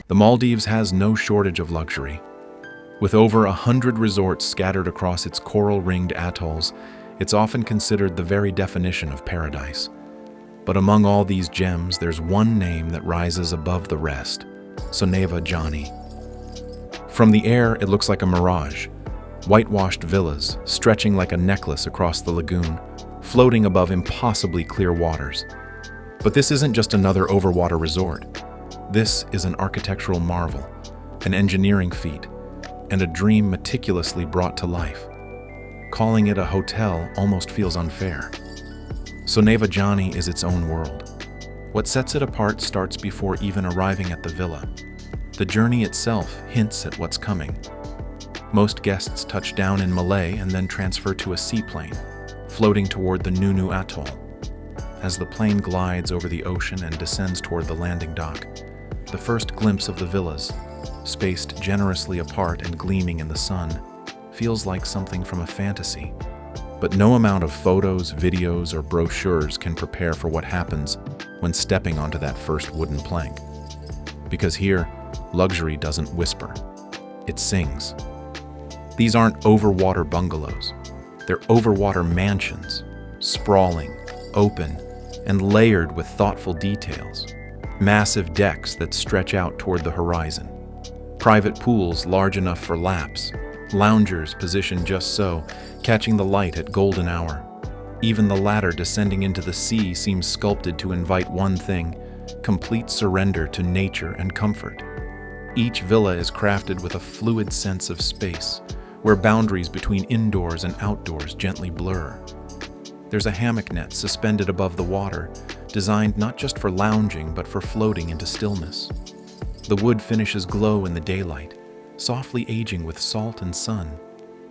The Maldives has no shortage of luxury. With over 100 resorts scattered across its coral-ringed atolls, it's often considered the very definition of paradise. But among all these gems, there's one name that rises above the rest: Soneva Johnny. From the air, it looks like a mirage. Whitewashed villas, stretching like a necklace across the lagoon, floating above impossibly clear waters. But this isn't just another overwater resort. This is an architectural marvel, an engineering feat, and a dream meticulously brought to life. Calling it a hotel almost feels unfair. Soneva Johnny is its own world. What sets it apart starts before even arriving at the villa. The journey itself hints at what's coming. Most guests touch down in Malay and then transfer to a seaplane, floating toward the Nunu Atoll. As the plane glides over the ocean and descends toward the landing dock, the first glimpse of the villas, spaced generously apart and gleaming in the sun, feels like something from a fantasy. But no amount of photos, videos, or brochures can prepare for what happens when stepping onto that first wooden plank. Because here, luxury doesn't whisper, it sings. These aren't overwater bungalows. They're overwater mansions, sprawling, open, and layered with thoughtful details. Massive decks that stretch out toward the horizon. Private pools large enough for laps. Loungers positioned just so, catching the light at golden hour. Even the ladder descending into the sea seems sculpted to invite one thing: complete surrender to nature and comfort. Each villa is crafted with a fluid sense of space, where boundaries between indoors and outdoors gently blur. There's a hammock net suspended above the water, designed not just for lounging but for floating into stillness. The wood finishes glow in the daylight, softly aging with salt and sun,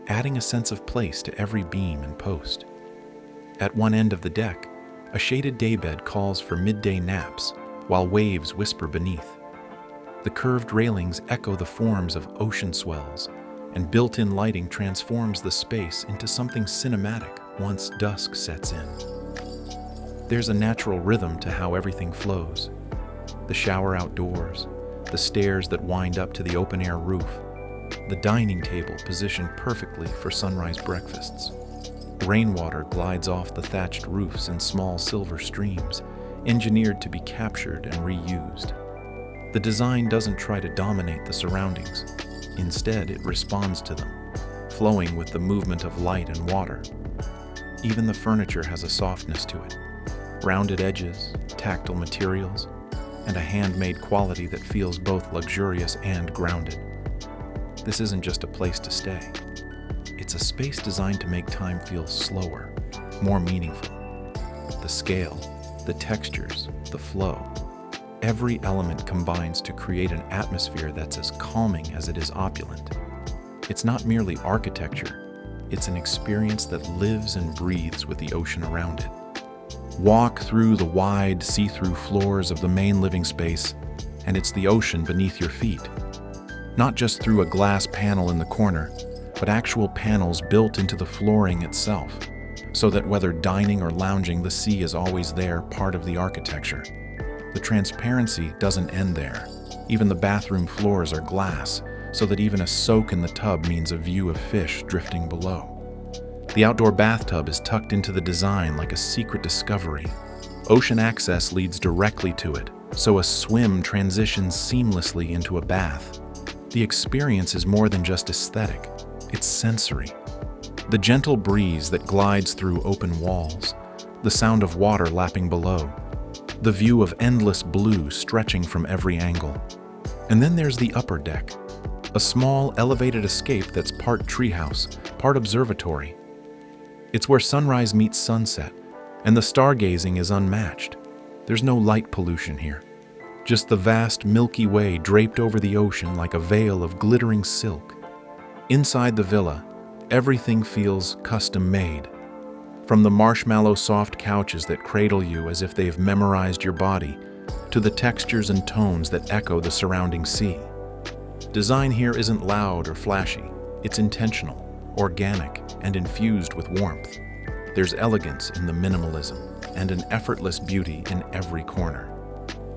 adding a sense of place to every beam and post. At one end of the deck, a shaded daybed calls for midday naps, while waves whisper beneath. The curved railings echo the forms of ocean swells, and built-in lighting transforms the space into something cinematic once dusk sets in. There's a natural rhythm to how everything flows. The shower outdoors, the stairs that wind up to the open-air roof, the dining table positioned perfectly for sunrise breakfasts. Rainwater glides off the thatched roofs in small silver streams, engineered to be captured and reused. The design doesn't try to dominate the surroundings. Instead, it responds to them, flowing with the movement of light and water. Even the furniture has a softness to it. Rounded edges, tactile materials, and a handmade quality that feels both luxurious and grounded. This isn't just a place to stay. It's a space designed to make time feel slower, more meaningful. The scale, the textures, the flow. Every element combines to create an atmosphere that's as calming as it is opulent. It's not merely architecture, it's an experience that lives and breathes with the ocean around it. Walk through the wide, see-through floors of the main living space, and it's the ocean beneath your feet. Not just through a glass panel in the corner, but actual panels built into the flooring itself, so that whether dining or lounging, the sea is always there, part of the architecture. The transparency doesn't end there. Even the bathroom floors are glass, so that even a soak in the tub means a view of fish drifting below. The outdoor bathtub is tucked into the design like a secret discovery. Ocean access leads directly to it, so a swim transitions seamlessly into a bath. The experience is more than just aesthetic, it's sensory. The gentle breeze that glides through open walls, the sound of water lapping below, the view of endless blue stretching from every angle. And then there's the upper deck, a small elevated escape that's part treehouse, part observatory. It's where sunrise meets sunset, and the stargazing is unmatched. There's no light pollution here, just the vast Milky Way draped over the ocean like a veil of glittering silk. Inside the villa, everything feels custom-made. From the marshmallow soft couches that cradle you as if they've memorized your body, to the textures and tones that echo the surrounding sea. Design here isn't loud or flashy. It's intentional, organic, and infused with warmth. There's elegance in the minimalism and an effortless beauty in every corner.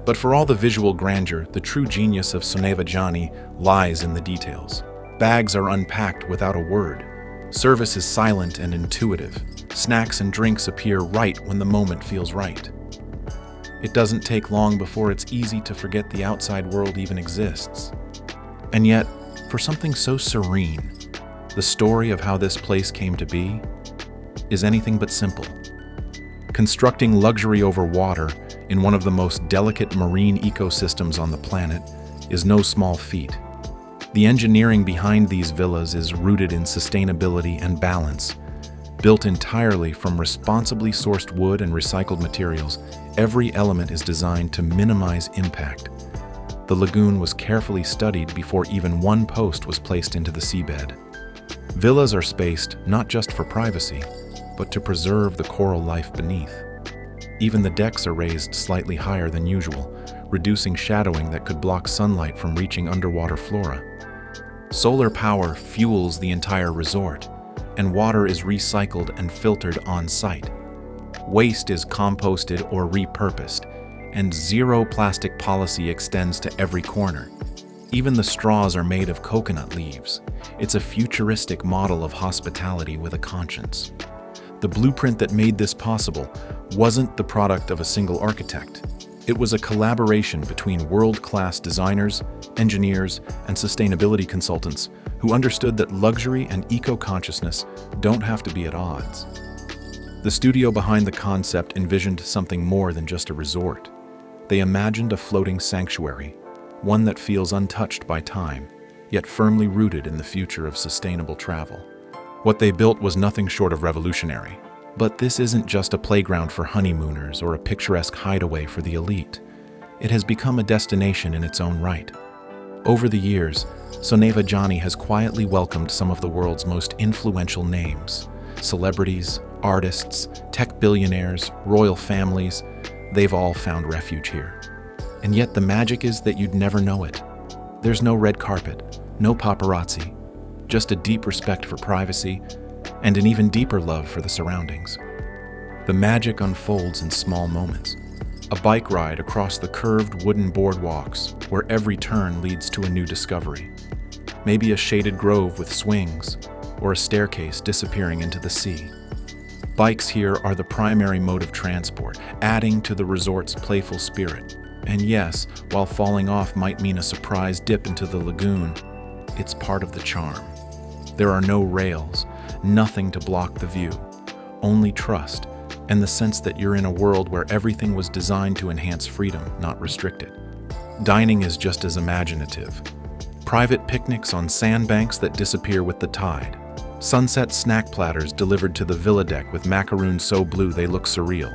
But for all the visual grandeur, the true genius of Soneva lies in the details. Bags are unpacked without a word. Service is silent and intuitive. Snacks and drinks appear right when the moment feels right. It doesn't take long before it's easy to forget the outside world even exists. And yet, for something so serene, the story of how this place came to be is anything but simple. Constructing luxury over water in one of the most delicate marine ecosystems on the planet is no small feat. The engineering behind these villas is rooted in sustainability and balance. Built entirely from responsibly sourced wood and recycled materials, every element is designed to minimize impact. The lagoon was carefully studied before even one post was placed into the seabed. Villas are spaced not just for privacy, but to preserve the coral life beneath. Even the decks are raised slightly higher than usual, reducing shadowing that could block sunlight from reaching underwater flora. Solar power fuels the entire resort, and water is recycled and filtered on-site. Waste is composted or repurposed, and zero plastic policy extends to every corner. Even the straws are made of coconut leaves. It's a futuristic model of hospitality with a conscience. The blueprint that made this possible wasn't the product of a single architect. It was a collaboration between world-class designers, engineers, and sustainability consultants who understood that luxury and eco-consciousness don't have to be at odds. The studio behind the concept envisioned something more than just a resort. They imagined a floating sanctuary, one that feels untouched by time, yet firmly rooted in the future of sustainable travel. What they built was nothing short of revolutionary. But this isn't just a playground for honeymooners or a picturesque hideaway for the elite. It has become a destination in its own right. Over the years, Soneva has quietly welcomed some of the world's most influential names. Celebrities, artists, tech billionaires, royal families, they've all found refuge here. And yet the magic is that you'd never know it. There's no red carpet, no paparazzi, just a deep respect for privacy and an even deeper love for the surroundings. The magic unfolds in small moments. A bike ride across the curved wooden boardwalks where every turn leads to a new discovery. Maybe a shaded grove with swings or a staircase disappearing into the sea. Bikes here are the primary mode of transport, adding to the resort's playful spirit. And yes, while falling off might mean a surprise dip into the lagoon, it's part of the charm. There are no rails, nothing to block the view, only trust, and the sense that you're in a world where everything was designed to enhance freedom, not restrict it. Dining is just as imaginative. Private picnics on sandbanks that disappear with the tide. Sunset snack platters delivered to the villa deck with macaroons so blue they look surreal.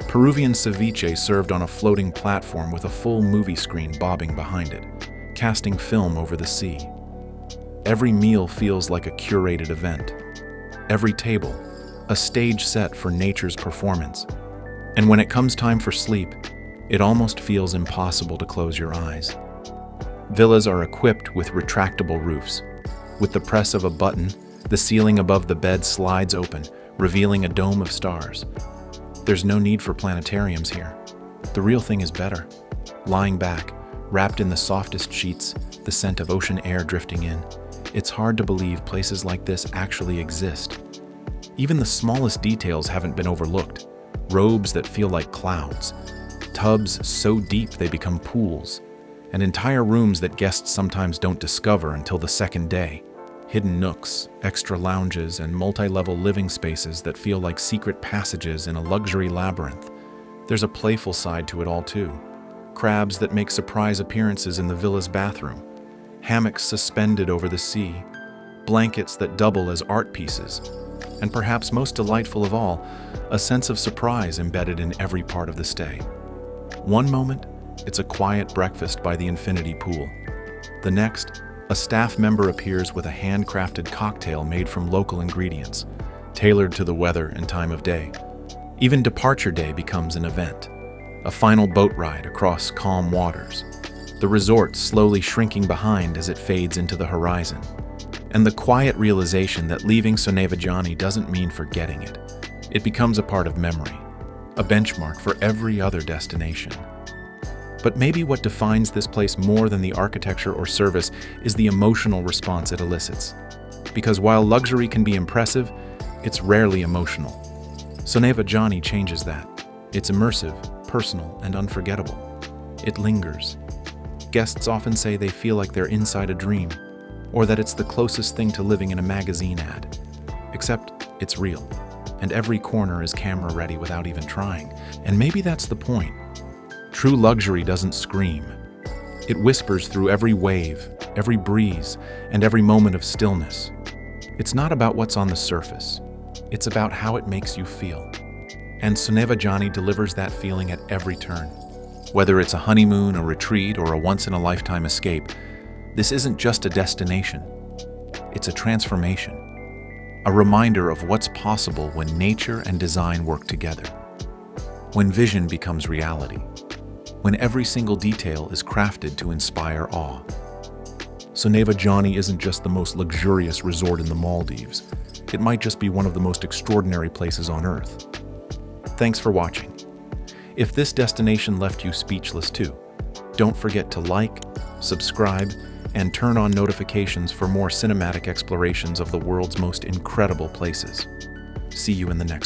Peruvian ceviche served on a floating platform with a full movie screen bobbing behind it, casting film over the sea. Every meal feels like a curated event. Every table, a stage set for nature's performance. And when it comes time for sleep, it almost feels impossible to close your eyes. Villas are equipped with retractable roofs. With the press of a button, the ceiling above the bed slides open, revealing a dome of stars. There's no need for planetariums here. The real thing is better. Lying back, wrapped in the softest sheets, the scent of ocean air drifting in, it's hard to believe places like this actually exist. Even the smallest details haven't been overlooked. Robes that feel like clouds, tubs so deep they become pools, and entire rooms that guests sometimes don't discover until the second day. Hidden nooks, extra lounges, and multi-level living spaces that feel like secret passages in a luxury labyrinth. There's a playful side to it all too. Crabs that make surprise appearances in the villa's bathroom, hammocks suspended over the sea, blankets that double as art pieces, and perhaps most delightful of all, a sense of surprise embedded in every part of the stay. One moment, it's a quiet breakfast by the infinity pool. The next, a staff member appears with a handcrafted cocktail made from local ingredients, tailored to the weather and time of day. Even departure day becomes an event, a final boat ride across calm waters, the resort slowly shrinking behind as it fades into the horizon, and the quiet realization that leaving Soneva doesn't mean forgetting it. It becomes a part of memory, a benchmark for every other destination. But maybe what defines this place more than the architecture or service is the emotional response it elicits. Because while luxury can be impressive, it's rarely emotional. Soneva Johnny changes that. It's immersive, personal, and unforgettable. It lingers. Guests often say they feel like they're inside a dream, or that it's the closest thing to living in a magazine ad. Except it's real, and every corner is camera-ready without even trying. And maybe that's the point. True luxury doesn't scream. It whispers through every wave, every breeze, and every moment of stillness. It's not about what's on the surface. It's about how it makes you feel. And Soneva Johnny delivers that feeling at every turn. Whether it's a honeymoon, a retreat, or a once-in-a-lifetime escape, this isn't just a destination. It's a transformation. A reminder of what's possible when nature and design work together. When vision becomes reality. When every single detail is crafted to inspire awe. Soneva Johnny isn't just the most luxurious resort in the Maldives. It might just be one of the most extraordinary places on Earth. Thanks for watching. If this destination left you speechless too, don't forget to like, subscribe, and turn on notifications for more cinematic explorations of the world's most incredible places. See you in the next one.